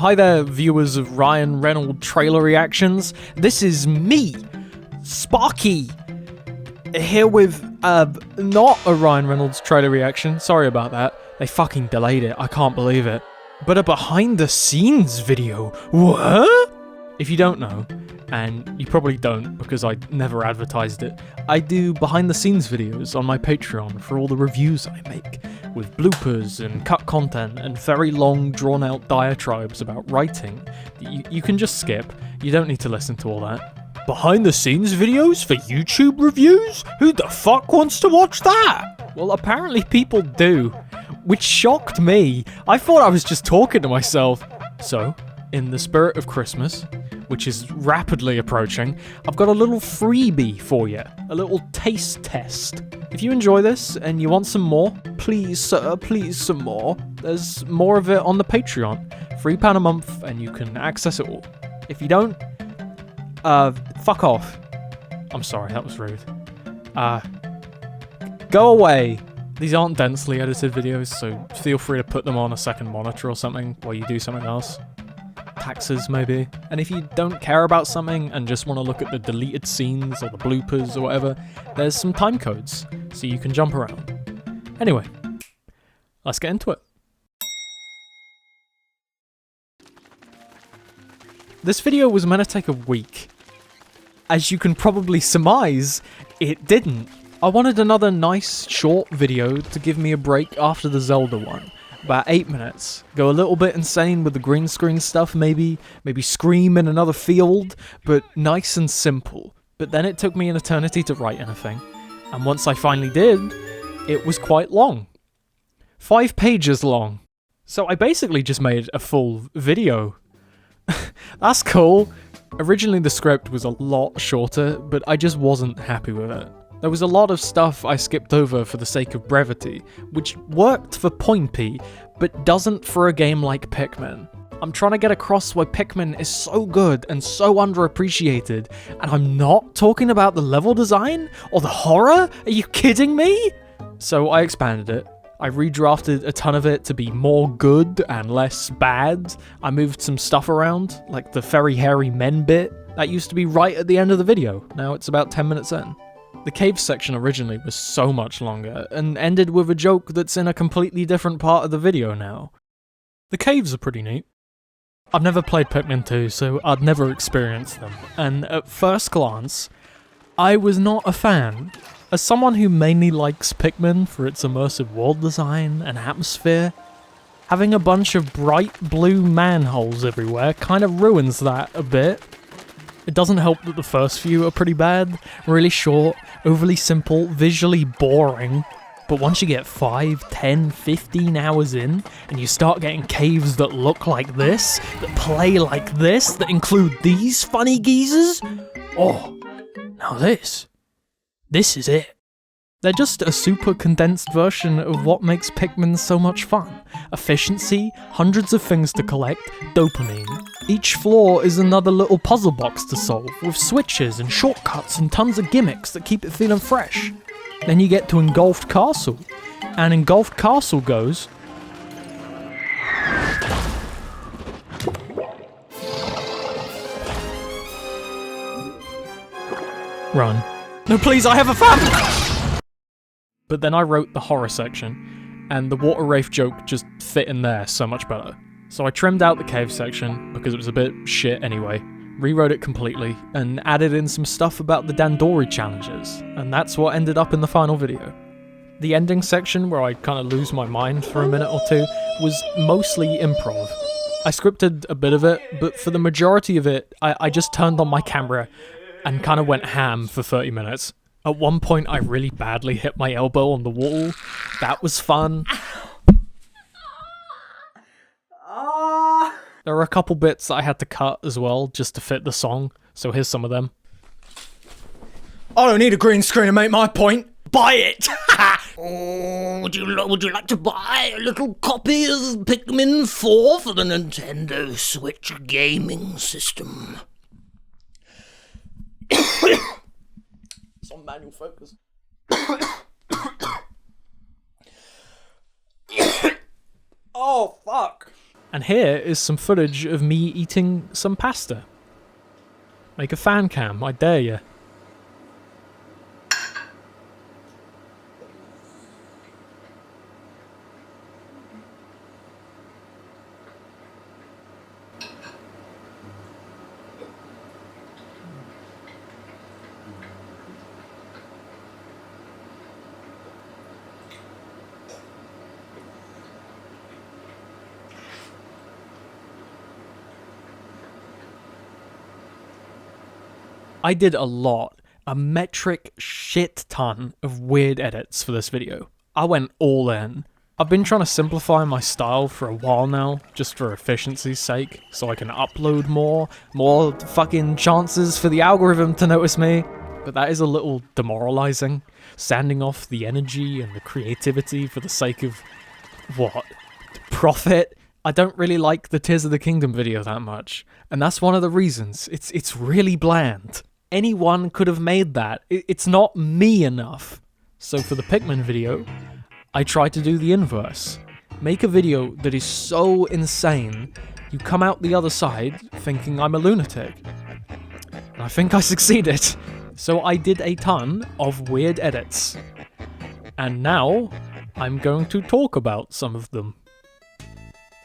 Hi there, viewers of Ryan Reynolds trailer reactions. This is me, Sparky, here with, not a Ryan Reynolds trailer reaction. Sorry about that. They fucking delayed it. I can't believe it. But a behind-the-scenes video. What? If you don't know, and you probably don't because I never advertised it, I do behind-the-scenes videos on my Patreon for all the reviews I make, with bloopers and cut content and very long, drawn-out diatribes about writing that you can just skip. You don't need to listen to all that. Behind-the-scenes videos for YouTube reviews? Who the fuck wants to watch that? Well, apparently people do, which shocked me. I thought I was just talking to myself. So, in the spirit of Christmas, which is rapidly approaching, I've got a little freebie for you, a little taste test. If you enjoy this and you want some more, please sir, please some more, there's more of it on the Patreon. £3 a month and you can access it all. If you don't, fuck off. I'm sorry, that was rude. Go away. These aren't densely edited videos, so feel free to put them on a second monitor or something while you do something else. Taxes, maybe. And if you don't care about something and just want to look at the deleted scenes or the bloopers or whatever, there's some time codes, so you can jump around. Anyway, let's get into it. This video was meant to take a week. As you can probably surmise, it didn't. I wanted another nice, short video to give me a break after the Zelda one. About 8 minutes. Go a little bit insane with the green screen stuff, maybe scream in another field, but nice and simple. But then it took me an eternity to write anything. And once I finally did, it was quite long. 5 pages long. So I basically just made a full video. That's cool. Originally the script was a lot shorter, but I just wasn't happy with it. There was a lot of stuff I skipped over for the sake of brevity, which worked for Point P, but doesn't for a game like Pikmin. I'm trying to get across why Pikmin is so good and so underappreciated, and I'm not talking about the level design or the horror? Are you kidding me? So I expanded it. I redrafted a ton of it to be more good and less bad. I moved some stuff around, like the very hairy men bit. That used to be right at the end of the video. Now it's about 10 minutes in. The cave section originally was so much longer, and ended with a joke that's in a completely different part of the video now. The caves are pretty neat. I've never played Pikmin 2, so I'd never experienced them, and at first glance, I was not a fan. As someone who mainly likes Pikmin for its immersive world design and atmosphere, having a bunch of bright blue manholes everywhere kind of ruins that a bit. It doesn't help that the first few are pretty bad, really short, overly simple, visually boring, but once you get 5, 10, 15 hours in, and you start getting caves that look like this, that play like this, that include these funny geezers, oh, now this is it. They're just a super condensed version of what makes Pikmin so much fun. Efficiency, hundreds of things to collect, dopamine. Each floor is another little puzzle box to solve, with switches and shortcuts and tons of gimmicks that keep it feeling fresh. Then you get to Engulfed Castle, and Engulfed Castle goes... Run. No, please, I have a family! But then I wrote the horror section, and the water wraith joke just fit in there so much better. So I trimmed out the cave section, because it was a bit shit anyway, rewrote it completely, and added in some stuff about the Dandori challenges, and that's what ended up in the final video. The ending section, where I kind of lose my mind for a minute or two, was mostly improv. I scripted a bit of it, but for the majority of it, I just turned on my camera and kind of went ham for 30 minutes. At one point, I really badly hit my elbow on the wall. That was fun. There were a couple bits that I had to cut as well, just to fit the song, so here's some of them. I don't need a green screen to make my point. Buy it! Oh, would you like to buy a little copy of Pikmin 4 for the Nintendo Switch gaming system? It's on manual focus. Oh, fuck. And here is some footage of me eating some pasta. Make a fan cam, I dare you. I did a metric shit ton of weird edits for this video. I went all in. I've been trying to simplify my style for a while now, just for efficiency's sake, so I can upload more fucking chances for the algorithm to notice me. But that is a little demoralizing, sanding off the energy and the creativity for the sake of, what, profit? I don't really like the Tears of the Kingdom video that much, and that's one of the reasons. It's really bland. Anyone could have made that. It's not me enough. So for the Pikmin video, I tried to do the inverse. Make a video that is so insane, you come out the other side thinking I'm a lunatic. And I think I succeeded. So I did a ton of weird edits. And now, I'm going to talk about some of them.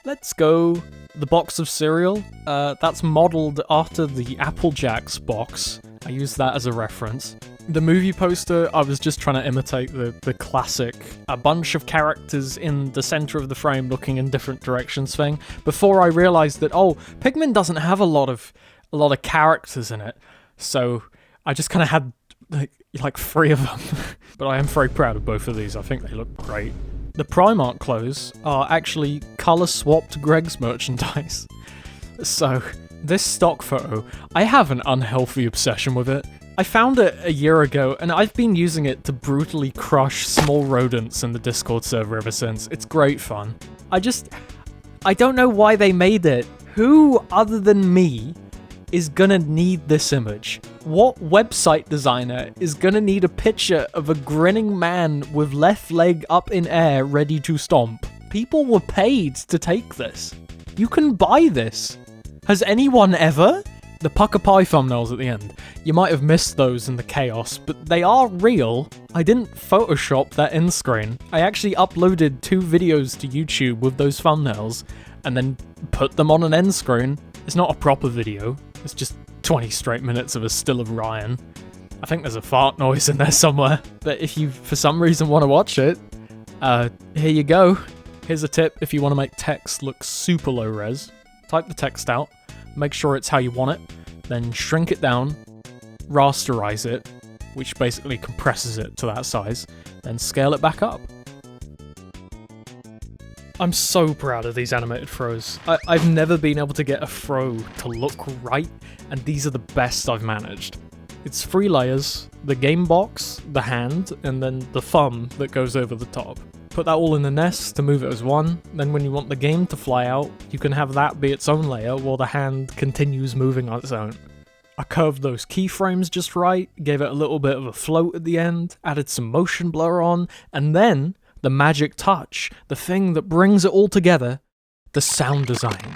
Let's go. The box of cereal, that's modelled after the Apple Jacks box. I use that as a reference. The movie poster, I was just trying to imitate the classic, a bunch of characters in the center of the frame looking in different directions thing, before I realized that, oh, Pikmin doesn't have a lot of characters in it, so I just kind of had like 3 of them. But I am very proud of both of these, I think they look great. The Primark clothes are actually color-swapped Greg's merchandise. So, this stock photo, I have an unhealthy obsession with it. I found it a year ago, and I've been using it to brutally crush small rodents in the Discord server ever since. It's great fun. I don't know why they made it. Who, other than me, is gonna need this image? What website designer is gonna need a picture of a grinning man with left leg up in air ready to stomp? People were paid to take this. You can buy this. Has anyone ever? The Pucker Pie thumbnails at the end. You might have missed those in the chaos, but they are real. I didn't Photoshop that end screen. I actually uploaded 2 videos to YouTube with those thumbnails, and then put them on an end screen. It's not a proper video. It's just 20 straight minutes of a still of Ryan. I think there's a fart noise in there somewhere. But if you, for some reason, want to watch it, here you go. Here's a tip if you want to make text look super low res. Type the text out, make sure it's how you want it, then shrink it down, rasterize it, which basically compresses it to that size, then scale it back up. I'm so proud of these animated throws. I've never been able to get a throw to look right, and these are the best I've managed. It's 3 layers, the game box, the hand, and then the thumb that goes over the top. Put that all in the nest to move it as one, then when you want the game to fly out, you can have that be its own layer while the hand continues moving on its own. I curved those keyframes just right, gave it a little bit of a float at the end, added some motion blur on, and then the magic touch, the thing that brings it all together, the sound design.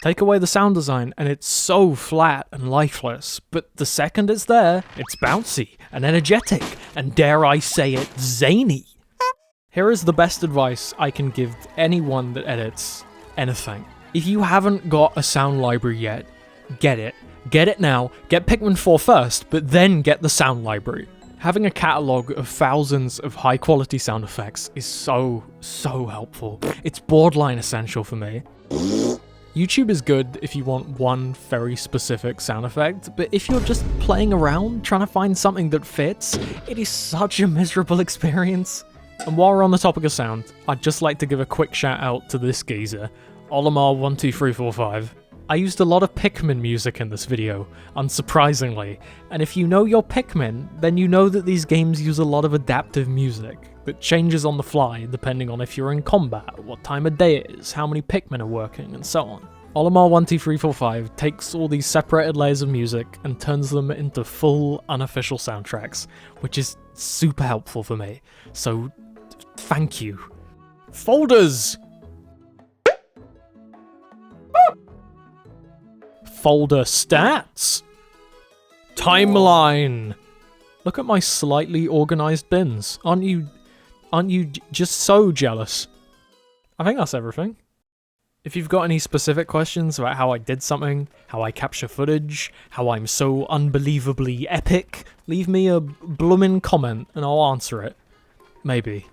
Take away the sound design and it's so flat and lifeless, but the second it's there, it's bouncy and energetic, and dare I say it, zany. Here is the best advice I can give anyone that edits anything. If you haven't got a sound library yet, get it. Get it now, get Pikmin 4 first, but then get the sound library. Having a catalogue of thousands of high quality sound effects is so helpful. It's borderline essential for me. YouTube is good if you want one very specific sound effect, but if you're just playing around trying to find something that fits, it is such a miserable experience. And while we're on the topic of sound, I'd just like to give a quick shout out to this geezer, Olimar12345. I used a lot of Pikmin music in this video, unsurprisingly, and if you know your Pikmin, then you know that these games use a lot of adaptive music that changes on the fly depending on if you're in combat, what time of day it is, how many Pikmin are working, and so on. Olimar12345 takes all these separated layers of music and turns them into full unofficial soundtracks, which is super helpful for me, so thank you. Folders! Folder stats. Timeline. Look at my slightly organized bins. Aren't you just so jealous? I think that's everything. If you've got any specific questions about how I did something, how I capture footage, how I'm so unbelievably epic, leave me a bloomin' comment and I'll answer it. Maybe.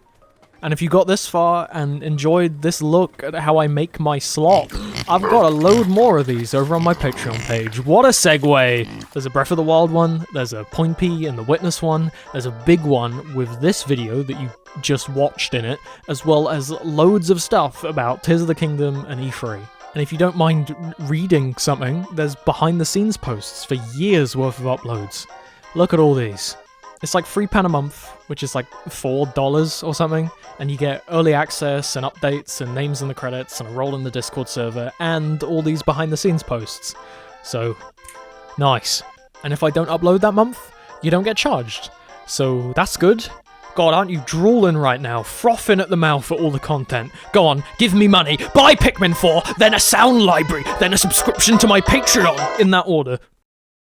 And if you got this far and enjoyed this look at how I make my slot, I've got a load more of these over on my Patreon page. What a segue! There's a Breath of the Wild one, there's a Point P and the Witness one, there's a big one with this video that you just watched in it, as well as loads of stuff about Tears of the Kingdom and E3. And if you don't mind reading something, there's behind the scenes posts for years worth of uploads. Look at all these. It's like £3 a month, which is like $4 or something, and you get early access and updates and names in the credits and a role in the Discord server and all these behind the scenes posts. So, nice. And if I don't upload that month, you don't get charged. So that's good. God, aren't you drooling right now, frothing at the mouth at all the content? Go on, give me money, buy Pikmin 4, then a sound library, then a subscription to my Patreon, in that order.